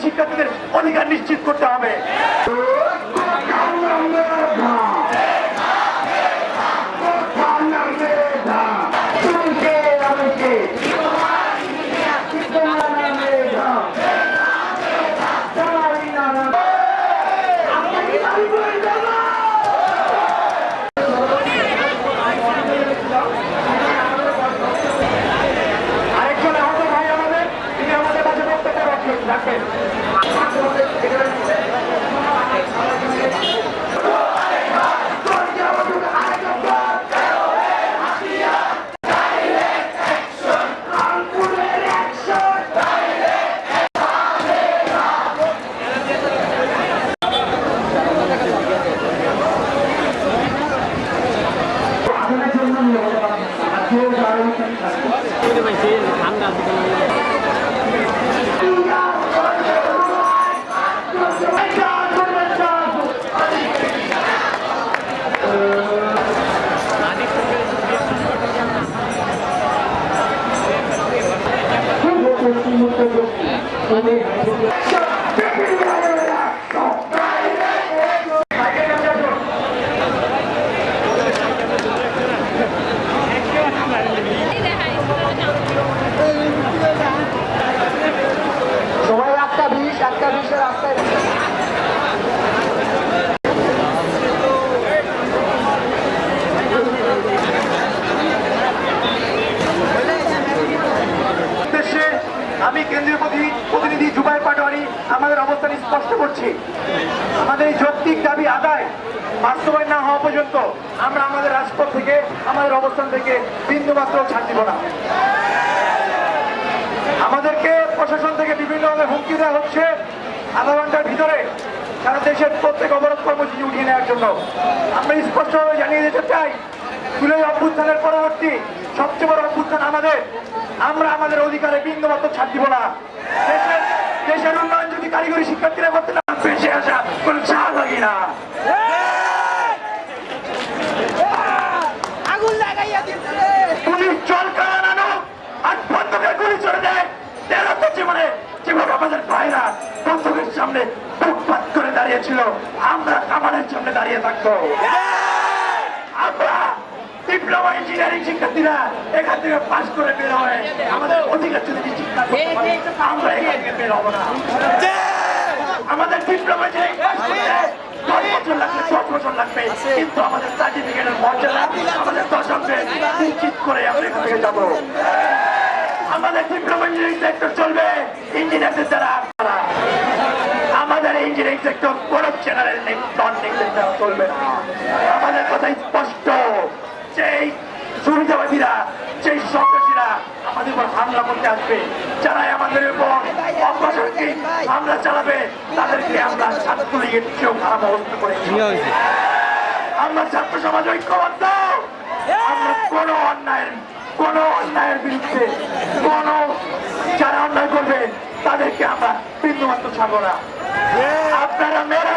শিক্ষার্থীদের অধিকার নিশ্চিত করতে হবে। আরেকজন আহত ভাই আমাদের, তিনি আমাদের কাছে বক্তব্য রাখবেন। আমি কেন্দ্রীয় প্রতিনিধি জুবায়ের পাটোয়ারি আমাদের অবস্থান স্পষ্ট করছি। আমাদের এই যৌক্তিক দাবি আদায় বাস্তবায়ন না হওয়া পর্যন্ত আমরা আমাদের রাজপথ থেকে, আমাদের অবস্থান থেকে বিন্দুমাত্র ছাড় দিব না। আমাদেরকে প্রশাসন থেকে বিভিন্নভাবে হুমকি দেওয়া হচ্ছে আধা ঘন্টার ভিতরে সারা দেশের প্রত্যেক অবরোধ কর্মসূচি উঠিয়ে নেওয়ার জন্য। আমরা স্পষ্টভাবে জানিয়ে দিতে চাই, জুলাই অভ্যুত্থানের পরবর্তী সবচেয়ে বড় অভ্যুত্থান আমাদের। আমরা আমাদের অধিকারে বিন্দুমাত্র ছাড় দিব না। দেশের উন্নয়ন যদি কারিগরি শিক্ষার্থীরা করতে না বেঁচে আসা কোন চা লাগি না। পুলিশ জল কামান আনো আর বন্দুকের গুলি চলে দেয়। জীবনে যেভাবে আমাদের ভাইরা বন্দুকের সামনে ফুটপাত করে দাঁড়িয়েছিল, আমরা কামানের সামনে দাঁড়িয়ে থাকবো। আমরা ডিপ্লোমা ইঞ্জিনিয়ারিং শিক্ষার্থীরা এখান থেকে পাস করে বের হয়ে আমাদের অধিকার যদি চিন্তা করতে পারি, আমরা এখান থেকে বের হবো না। আমাদের ডিপ্লোমা ইঞ্জিনিয়ারিং পাস করতে 10 বছর লাগবে, 10 বছর লাগবে, কিন্তু আমাদের সার্টিফিকেটের মর্যাদা আমাদের দশকে নিশ্চিত করে আমরা এখান থেকে যাবো। আমাদের ডিপ্লোমা ইঞ্জিনিয়ারিং সেক্টর চলবে ইঞ্জিনিয়ারদের দ্বারা। আমাদের ইঞ্জিনিয়ারিং সেক্টর কোন চ্যানেলের নন নেগলেক্টেড চলবে না। আমাদের কথা স্পষ্ট, যেই সুবিধাবাদীরা, যেই সন্ত্রাসীরা আমাদের উপর হামলা করতে আসবে, যারা আমাদের উপর অপ্রাসঙ্গিক হামলা চালাবে, তাদেরকে আমরা ছাত্রলীগের চেয়েও খারাপ অবস্থা করেছি। আমরা ছাত্র সমাজ ঐক্যবদ্ধ। আমরা কোনো অন্যায়ের বিরুদ্ধে যারা অন্যায় করবে তাদেরকে আমরা বিন্দুমাত্র ছাড়বো না। আপনারা মেরে